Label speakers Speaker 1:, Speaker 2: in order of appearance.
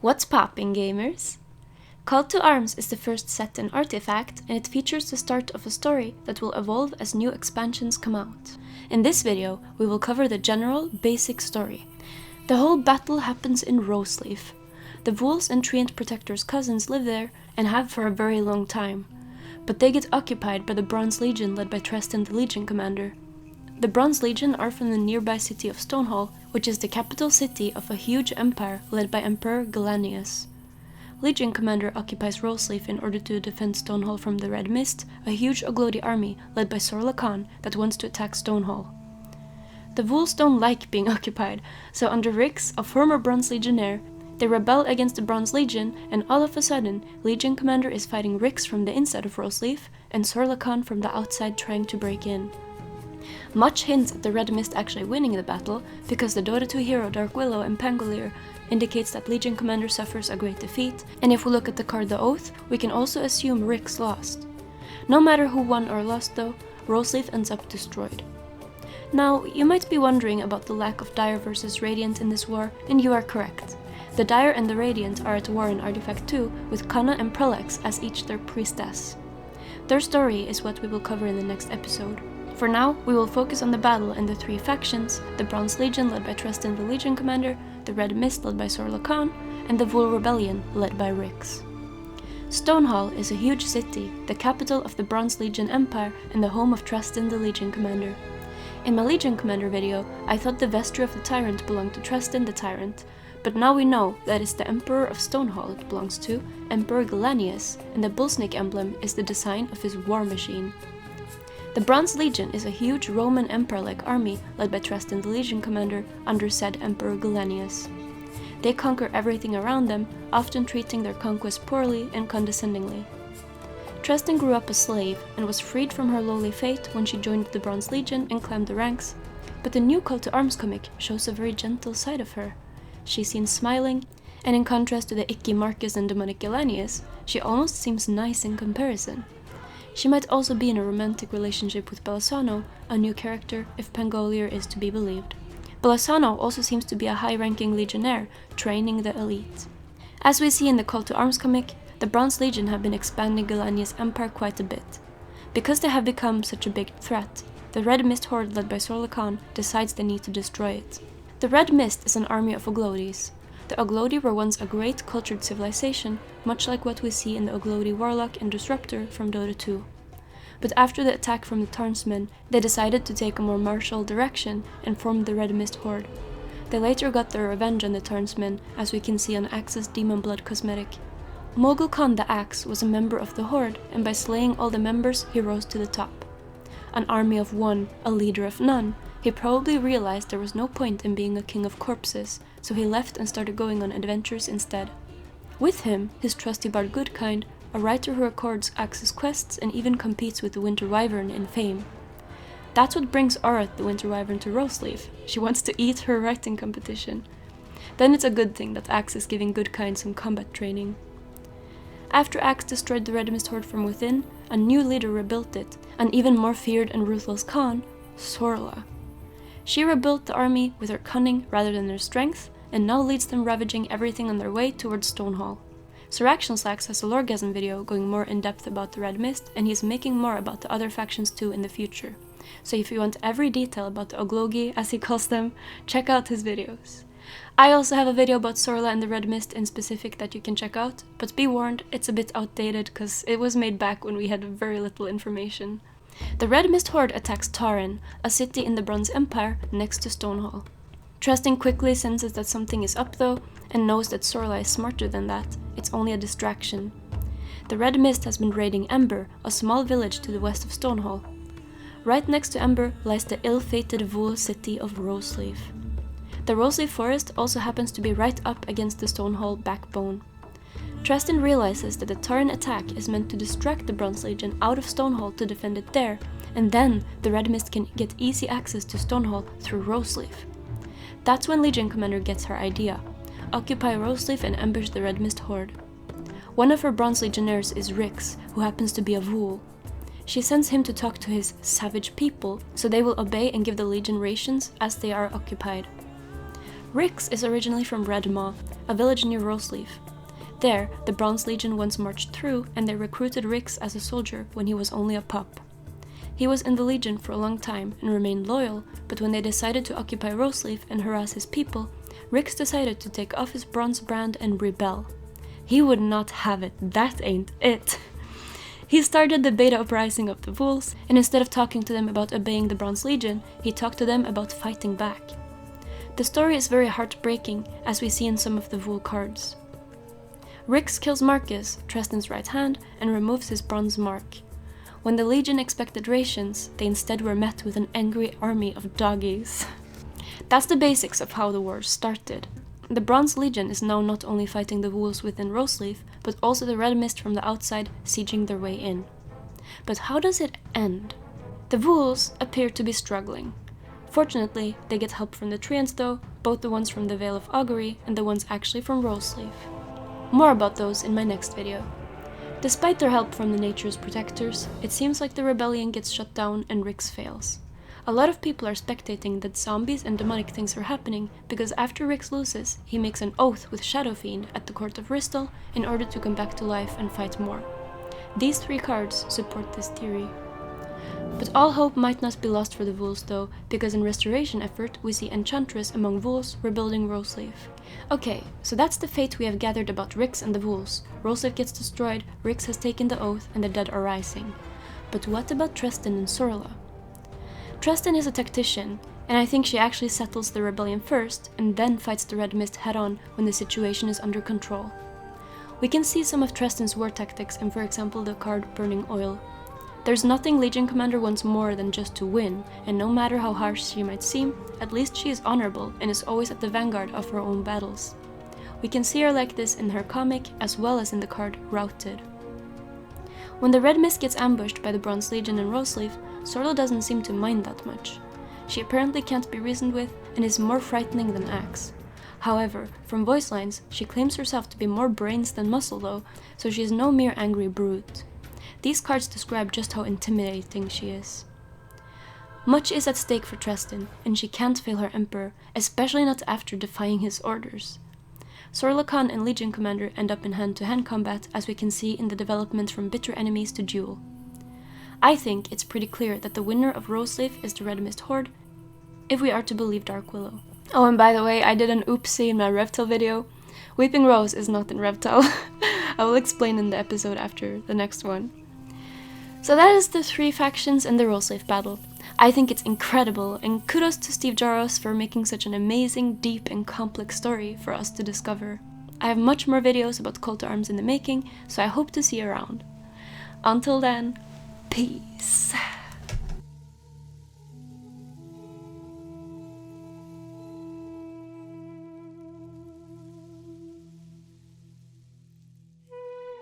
Speaker 1: What's poppin', gamers? Call to Arms is the first set and artifact, and it features the start of a story that will evolve as new expansions come out. In this video, we will cover the general, basic story. The whole battle happens in Roseleaf. The vhoul's and Treant Protector's cousins live there, and have for a very long time. But they get occupied by the Bronze Legion led by Tresdin the Legion Commander. The Bronze Legion are from the nearby city of Stonehall, which is the capital city of a huge empire led by Emperor Galanius. Legion Commander occupies Roseleaf in order to defend Stonehall from the Red Mist, a huge Oglodi army led by Sorla that wants to attack Stonehall. The vhoul's don't like being occupied, so under Rix, a former Bronze Legionnaire, they rebel against the Bronze Legion, and all of a sudden, Legion Commander is fighting Rix from the inside of Roseleaf, and Sorla from the outside trying to break in. Much hints at the Red Mist actually winning the battle, because the Dota 2 hero Dark Willow and Pangolier indicates that Legion Commander suffers a great defeat, and if we look at the card The Oath, we can also assume Rix lost. No matter who won or lost though, Roseleaf ends up destroyed. Now, you might be wondering about the lack of Dire versus Radiant in this war, and you are correct. The Dire and the Radiant are at war in Artifact 2, with Kanna and Prelex as each their priestess. Their story is what we will cover in the next episode. For now, we will focus on the battle and the three factions, the Bronze Legion led by Tresdin the Legion Commander, the Red Mist led by Sorla and the Vhoul Rebellion led by Rix. Stonehall is a huge city, the capital of the Bronze Legion Empire and the home of Tresdin the Legion Commander. In my Legion Commander video, I thought the Vestry of the Tyrant belonged to Tresdin the Tyrant, but now we know that it's the Emperor of Stonehall it belongs to, Emperor Galanius, and the bullsnake emblem is the design of his war machine. The Bronze Legion is a huge Roman Emperor-like army led by Tresdin the Legion Commander under said Emperor Galanius. They conquer everything around them, often treating their conquest poorly and condescendingly. Tresdin grew up a slave and was freed from her lowly fate when she joined the Bronze Legion and climbed the ranks, but the new Call to Arms comic shows a very gentle side of her. She's seen smiling, and in contrast to the icky Marcus and demonic Galanius, she almost seems nice in comparison. She might also be in a romantic relationship with Belisano, a new character if Pangolier is to be believed. Belisano also seems to be a high-ranking legionnaire, training the elite. As we see in the Call to Arms comic, the Bronze Legion have been expanding Galanius' empire quite a bit. Because they have become such a big threat, the Red Mist horde led by Sorla decides they need to destroy it. The Red Mist is an army of Oglodis. The Oglodi were once a great cultured civilization, much like what we see in the Oglodi Warlock and Disruptor from Dota 2. But after the attack from the Tarnsmen, they decided to take a more martial direction and formed the Red Mist Horde. They later got their revenge on the Tarnsmen, as we can see on Axe's Demon Blood cosmetic. Mogul Khan the Axe was a member of the Horde, and by slaying all the members, he rose to the top. An army of one, a leader of none, he probably realized there was no point in being a king of corpses, so he left and started going on adventures instead. With him, his trusty bard Goodkind, a writer who records Axe's quests and even competes with the Winter Wyvern in fame. That's what brings Arath the Winter Wyvern to Roseleaf. She wants to eat her writing competition. Then it's a good thing that Axe is giving Goodkind some combat training. After Axe destroyed the Red Mist Horde from within, a new leader rebuilt it, an even more feared and ruthless Khan, Sorla. She rebuilt the army with her cunning rather than their strength, and now leads them ravaging everything on their way towards Stonehall. SirActionSlax has a Loregasm video going more in depth about the Red Mist, and he's making more about the other factions too in the future. So if you want every detail about the Oglogi, as he calls them, check out his videos. I also have a video about Sorla and the Red Mist in specific that you can check out, but be warned, it's a bit outdated because it was made back when we had very little information. The Red Mist Horde attacks Taran, a city in the Bronze Empire next to Stonehall. Tresdin quickly senses that something is up though, and knows that Sorla is smarter than that, it's only a distraction. The Red Mist has been raiding Ember, a small village to the west of Stonehall. Right next to Ember lies the ill-fated vhoul city of Roseleaf. The Roseleaf forest also happens to be right up against the Stonehall backbone. Tresdin realizes that the Taran attack is meant to distract the Bronze Legion out of Stonehall to defend it there, and then the Red Mist can get easy access to Stonehall through Roseleaf. That's when Legion Commander gets her idea: occupy Roseleaf and ambush the Red Mist Horde. One of her Bronze Legionnaires is Rix, who happens to be a vhoul. She sends him to talk to his savage people, so they will obey and give the Legion rations as they are occupied. Rix is originally from Red Maw, a village near Roseleaf. There, the Bronze Legion once marched through, and they recruited Rix as a soldier when he was only a pup. He was in the Legion for a long time and remained loyal, but when they decided to occupy Roseleaf and harass his people, Rix decided to take off his bronze brand and rebel. He would not have it, that ain't it. He started the beta uprising of the vhoul's, and instead of talking to them about obeying the Bronze Legion, he talked to them about fighting back. The story is very heartbreaking, as we see in some of the vhoul cards. Rix kills Marcus, Tresdin's right hand, and removes his bronze mark. When the Legion expected rations, they instead were met with an angry army of doggies. That's the basics of how the war started. The Bronze Legion is now not only fighting the vhoul's within Roseleaf, but also the Red Mist from the outside sieging their way in. But how does it end? The vhoul's appear to be struggling. Fortunately, they get help from the treants though, both the ones from the Vale of Augury and the ones actually from Roseleaf. More about those in my next video. Despite their help from the Nature's protectors, it seems like the rebellion gets shut down and Rix fails. A lot of people are spectating that zombies and demonic things are happening because after Rix loses, he makes an oath with Shadow Fiend at the court of Ristal in order to come back to life and fight more. These 3 cards support this theory. But all hope might not be lost for the vhoul's though, because in restoration effort we see Enchantress among vhoul's rebuilding Roseleaf. Okay, so that's the fate we have gathered about Rix and the vhoul's. Roseleaf gets destroyed, Rix has taken the oath, and the dead are rising. But what about Tresdin and Sorla? Tresdin is a tactician, and I think she actually settles the rebellion first, and then fights the Red Mist head-on when the situation is under control. We can see some of Tresdin's war tactics in, for example, the card Burning Oil. There's nothing Legion Commander wants more than just to win, and no matter how harsh she might seem, at least she is honorable and is always at the vanguard of her own battles. We can see her like this in her comic, as well as in the card Routed. When the Red Mist gets ambushed by the Bronze Legion in Roseleaf, Sorla doesn't seem to mind that much. She apparently can't be reasoned with, and is more frightening than Axe. However, from voice lines, she claims herself to be more brains than muscle though, so she is no mere angry brute. These cards describe just how intimidating she is. Much is at stake for Tresdin, and she can't fail her Emperor, especially not after defying his orders. Sorla Khan and Legion Commander end up in hand-to-hand combat, as we can see in the development from bitter enemies to duel. I think it's pretty clear that the winner of Roseleaf is the Red Mist Horde, if we are to believe Dark Willow. Oh, and by the way, I did an oopsie in my Revtel video. Weeping Rose is not in Revtel. I will explain in the episode after the next one. So that is the 3 factions in the Roseleaf battle. I think it's incredible, and kudos to Steve Jaros for making such an amazing, deep and complex story for us to discover. I have much more videos about Call to Arms in the making, so I hope to see you around. Until then, peace!